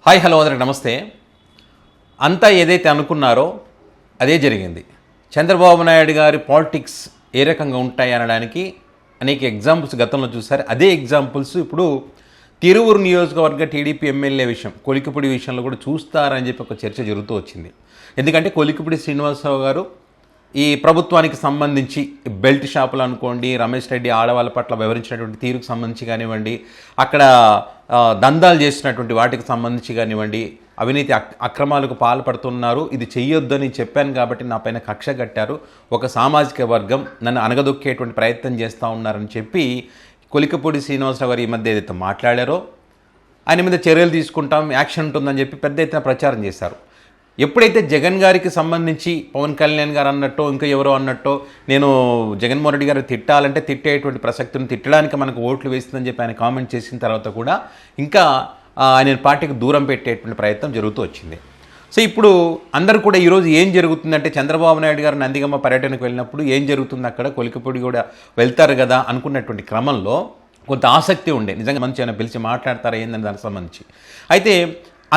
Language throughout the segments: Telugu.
హాయ్ హలో అందరికి నమస్తే. అంతా ఏదైతే అనుకున్నారో అదే జరిగింది. చంద్రబాబు నాయుడు గారి పాలిటిక్స్ ఏ రకంగా ఉంటాయి అనడానికి అనేక ఎగ్జాంపుల్స్ గతంలో చూశారు. అదే ఎగ్జాంపుల్స్ ఇప్పుడు తిరువురు నియోజకవర్గ టీడీపీ ఎమ్మెల్యే విషయం, కొలికిపూడి విషయంలో కూడా చూస్తారని చెప్పి ఒక చర్చ జరుగుతూ వచ్చింది. ఎందుకంటే కొలికిపూడి శ్రీనివాసరావు గారు ఈ ప్రభుత్వానికి సంబంధించి బెల్ట్ షాపులు అనుకోండి, రమేష్ రెడ్డి ఆడవాళ్ళ పట్ల వివరించినటువంటి తీరుకు సంబంధించి కానివ్వండి, అక్కడ దందాలు చేసినటువంటి వాటికి సంబంధించి కానివ్వండి, అవినీతి అక్రమాలకు పాల్పడుతున్నారు, ఇది చెయ్యొద్దని చెప్పాను కాబట్టి నా పైన కక్ష కట్టారు, ఒక సామాజిక వర్గం నన్ను అనగదొక్కేటువంటి ప్రయత్నం చేస్తూ ఉన్నారని చెప్పి కొలికిపూడి శ్రీనివాసరావు గారు ఈ మధ్య ఏదైతే మాట్లాడారో ఆయన మీద చర్యలు తీసుకుంటాం, యాక్షన్ ఉంటుందని చెప్పి పెద్ద ఎత్తున ప్రచారం చేశారు. ఎప్పుడైతే జగన్ గారికి సంబంధించి పవన్ కళ్యాణ్ గారు అన్నట్టో ఇంకా ఎవరో అన్నట్టో నేను జగన్మోహన్ రెడ్డి గారు తిట్టాలంటే తిట్టేటువంటి ప్రసక్తిని, తిట్టడానికి మనకు ఓట్లు వేస్తుందని చెప్పి ఆయన కామెంట్ చేసిన తర్వాత కూడా ఇంకా ఆయన పార్టీకి దూరం పెట్టేటువంటి ప్రయత్నం జరుగుతూ వచ్చింది. సో ఇప్పుడు అందరూ కూడా ఈరోజు ఏం జరుగుతుందంటే చంద్రబాబు నాయుడు గారు నందిగమ్మ పర్యటనకు వెళ్ళినప్పుడు ఏం జరుగుతుంది, అక్కడ కొలికిపూడి కూడా వెళ్తారు కదా అనుకున్నటువంటి క్రమంలో కొంత ఆసక్తి ఉండే, నిజంగా మంచి ఆయన పిలిచి మాట్లాడతారా ఏందని దానికి సంబంధించి. అయితే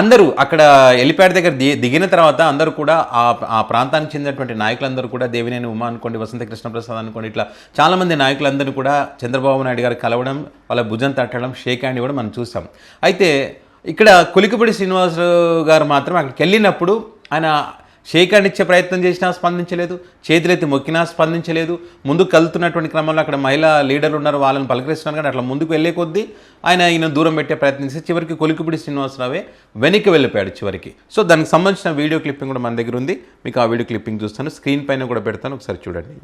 అందరూ అక్కడ ఎలిప్యాడ్ దగ్గర దిగిన తర్వాత అందరూ కూడా ఆ ప్రాంతానికి చెందినటువంటి నాయకులందరూ కూడా దేవినేని ఉమా అనుకోండి, వసంత కృష్ణప్రసాద్ అనుకోండి, ఇట్లా చాలామంది నాయకులందరూ కూడా చంద్రబాబు నాయుడు గారు కలవడం, వాళ్ళ భుజం తట్టడం, షేక్ హ్యాండ్ కూడా మనం చూసాం. అయితే ఇక్కడ కొలికిపూడి శ్రీనివాసరావు గారు మాత్రం అక్కడికి వెళ్ళినప్పుడు ఆయన షేక్ హ్యాండ్ ఇచ్చే ప్రయత్నం చేసినా స్పందించలేదు, చేతులెత్తి మొక్కినా స్పందించలేదు. ముందుకు కలుతున్నటువంటి క్రమంలో అక్కడ మహిళా లీడర్లు ఉన్నారు, వాళ్ళని పలకరిస్తున్నారు, కానీ అట్లా ముందుకు వెళ్ళే కొద్దీ ఈయన దూరం పెట్టే ప్రయత్నం చేసి చివరికి కొలికిపూడి శ్రీనివాసరావే వెనక్కి వెళ్ళిపోయాడు చివరికి. సో దానికి సంబంధించిన వీడియో క్లిప్పింగ్ కూడా మన దగ్గర ఉంది, మీకు ఆ వీడియో క్లిప్పింగ్ చూస్తాను, స్క్రీన్ పైన కూడా పెడతాను, ఒకసారి చూడండి.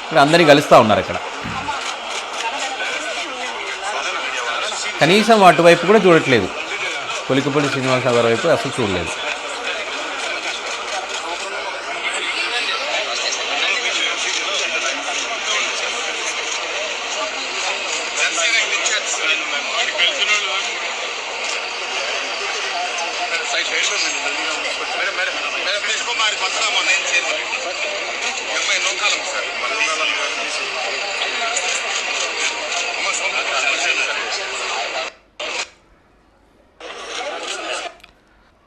ఇక్కడ అందరినీ కలుస్తూ ఉన్నారు. అక్కడ కనీసం అటువైపు కూడా చూడట్లేదు, కొలికిపూడి శ్రీనివాసరావు గారి వైపు అసలు చూడలేదు.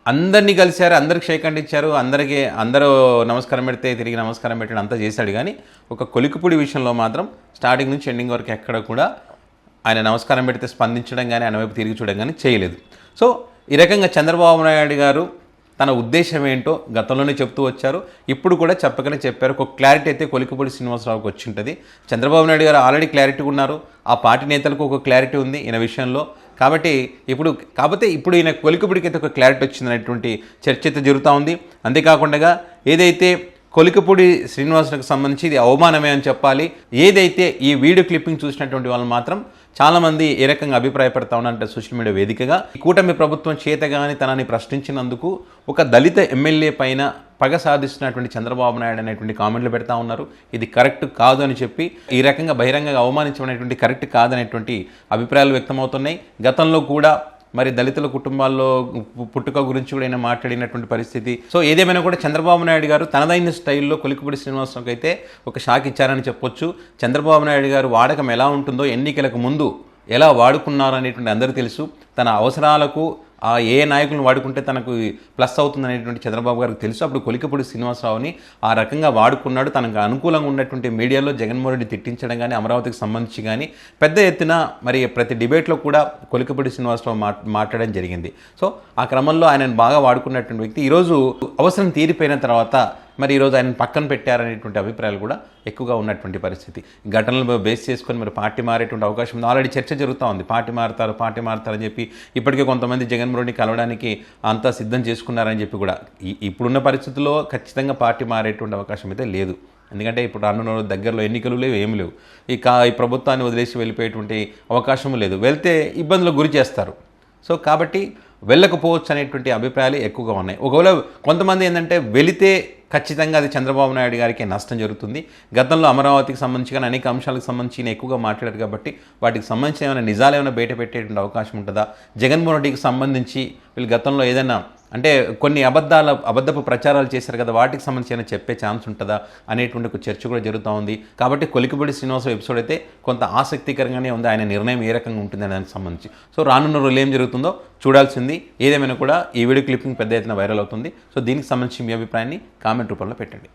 అందరినీ కలిశారు, అందరికి షేక్ హ్యాండ్ ఇచ్చారు, అందరూ నమస్కారం పెడితే తిరిగి నమస్కారం పెట్టడం అంతా చేశాడు. కానీ ఒక కొలికిపూడి విషయంలో మాత్రం స్టార్టింగ్ నుంచి ఎండింగ్ వరకు ఎక్కడ కూడా ఆయన నమస్కారం పెడితే స్పందించడం కానీ ఆయన వైపు తిరిగి చూడడం కానీ చేయలేదు. సో ఈ రకంగా చంద్రబాబు నాయుడు గారు తన ఉద్దేశం ఏంటో గతంలోనే చెప్తూ వచ్చారు, ఇప్పుడు కూడా చెప్పకనే చెప్పారు. ఒక క్లారిటీ అయితే కొలికిపూడి శ్రీనివాసరావుకి వచ్చి ఉంటుంది. చంద్రబాబు నాయుడు గారు ఆల్రెడీ క్లారిటీగా ఉన్నారు, ఆ పార్టీ నేతలకు ఒక క్లారిటీ ఉంది ఈయన విషయంలో. కాకపోతే ఇప్పుడు ఈయన కొలికిపూడికి అయితే ఒక క్లారిటీ వచ్చిందనేటువంటి చర్చ అయితే జరుగుతూ ఉంది. అంతేకాకుండా ఏదైతే కొలికిపూడి శ్రీనివాసులకు సంబంధించి ఇది అవమానమే అని చెప్పాలి. ఏదైతే ఈ వీడియో క్లిప్పింగ్ చూసినటువంటి వాళ్ళు మాత్రం చాలామంది ఏ రకంగా అభిప్రాయపడతా ఉన్నారంటే సోషల్ మీడియా వేదికగా కూటమి ప్రభుత్వం చేతగాని తనని ప్రశ్నించినందుకు ఒక దళిత ఎమ్మెల్యే పైన పగ సాధిస్తున్నటువంటి చంద్రబాబు నాయుడు అనేటువంటి కామెంట్లు పెడతా ఉన్నారు. ఇది కరెక్ట్ కాదు అని చెప్పి ఈ రకంగా బహిరంగంగా అవమానించడం కరెక్ట్ కాదనేటువంటి అభిప్రాయాలు వ్యక్తమవుతున్నాయి. గతంలో కూడా మరి దళితుల కుటుంబాల్లో పుట్టుక గురించి కూడా ఆయన మాట్లాడినటువంటి పరిస్థితి. సో ఏదేమైనా కూడా చంద్రబాబు నాయుడు గారు తనదైన స్టైల్లో కొలికిపూడి శ్రీనివాసరావుకి అయితే ఒక షాక్ ఇచ్చారని చెప్పొచ్చు. చంద్రబాబు నాయుడు గారు వాడకం ఎలా ఉంటుందో, ఎన్నికలకు ముందు ఎలా వాడుకున్నారు అనేటువంటి అందరూ తెలుసు. తన అవసరాలకు ఏ నాయకులను వాడుకుంటే తనకు ప్లస్ అవుతుందనేటువంటి చంద్రబాబు గారికి తెలుసు. అప్పుడు కొలికిపూడి శ్రీనివాసరావుని ఆ రకంగా వాడుకున్నాడు. తనకు అనుకూలంగా ఉన్నటువంటి మీడియాలో జగన్మోహన్ రెడ్డి తిట్టించడం కానీ, అమరావతికి సంబంధించి కానీ పెద్ద ఎత్తున మరి ప్రతి డిబేట్లో కూడా కొలికిపూడి శ్రీనివాసరావు మాట్లాడడం జరిగింది. సో ఆ క్రమంలో ఆయనను బాగా వాడుకున్నటువంటి వ్యక్తి ఈరోజు అవసరం తీరిపోయిన తర్వాత మరి ఈరోజు ఆయన పక్కన పెట్టారనేటువంటి అభిప్రాయాలు కూడా ఎక్కువగా ఉన్నటువంటి పరిస్థితి. ఘటనలు బేస్ చేసుకొని మరి పార్టీ మారేటువంటి అవకాశం ఉంది. ఆల్రెడీ చర్చ జరుగుతూ ఉంది, పార్టీ మారుతారని చెప్పి ఇప్పటికే కొంతమంది జగన్మోహన్ రెడ్డిని కలవడానికి అంతా సిద్ధం చేసుకున్నారని చెప్పి కూడా ఇప్పుడున్న పరిస్థితుల్లో ఖచ్చితంగా పార్టీ మారేటువంటి అవకాశం అయితే లేదు. ఎందుకంటే ఇప్పుడు రానున్న దగ్గరలో ఎన్నికలు లేవు, ఏమి లేవు. ఈ ప్రభుత్వాన్ని వదిలేసి వెళ్ళిపోయేటువంటి అవకాశం లేదు, వెళ్తే ఇబ్బందులకు గురి చేస్తారు. సో కాబట్టి వెళ్ళకపోవచ్చు అనేటువంటి అభిప్రాయాలు ఎక్కువగా ఉన్నాయి. ఒకవేళ కొంతమంది ఏంటంటే వెళితే ఖచ్చితంగా అది చంద్రబాబు నాయుడు గారికి నష్టం జరుగుతుంది. గతంలో అమరావతికి సంబంధించి కానీ అనేక అంశాలకు సంబంధించి ఎక్కువగా మాట్లాడారు కాబట్టి వాటికి సంబంధించిన ఏమైనా నిజాలు ఏమైనా బయట పెట్టేటువంటి అవకాశం ఉంటుందా? జగన్మోహన్ రెడ్డికి సంబంధించి వీళ్ళు గతంలో ఏదైనా అంటే కొన్ని అబద్ధపు ప్రచారాలు చేశారు కదా, వాటికి సంబంధించి ఏమైనా చెప్పే ఛాన్స్ ఉంటుందా అనేటువంటి ఒక చర్చ కూడా జరుగుతూ ఉంది. కాబట్టి కొలికిపూడి శ్రీనివాసరావు ఎపిసోడ్ అయితే కొంత ఆసక్తికరంగానే ఉంది. ఆయన నిర్ణయం ఏ రకంగా ఉంటుంది అనే దానికి సంబంధించి. సో రానున్న రోజులు ఏం జరుగుతుందో చూడాల్సింది. ఏదేమైనా కూడా ఈ వీడియో క్లిప్పింగ్ పెద్ద ఎత్తున వైరల్ అవుతుంది. సో దీనికి సంబంధించి మీ అభిప్రాయాన్ని కామెంట్ రూపంలో పెట్టండి.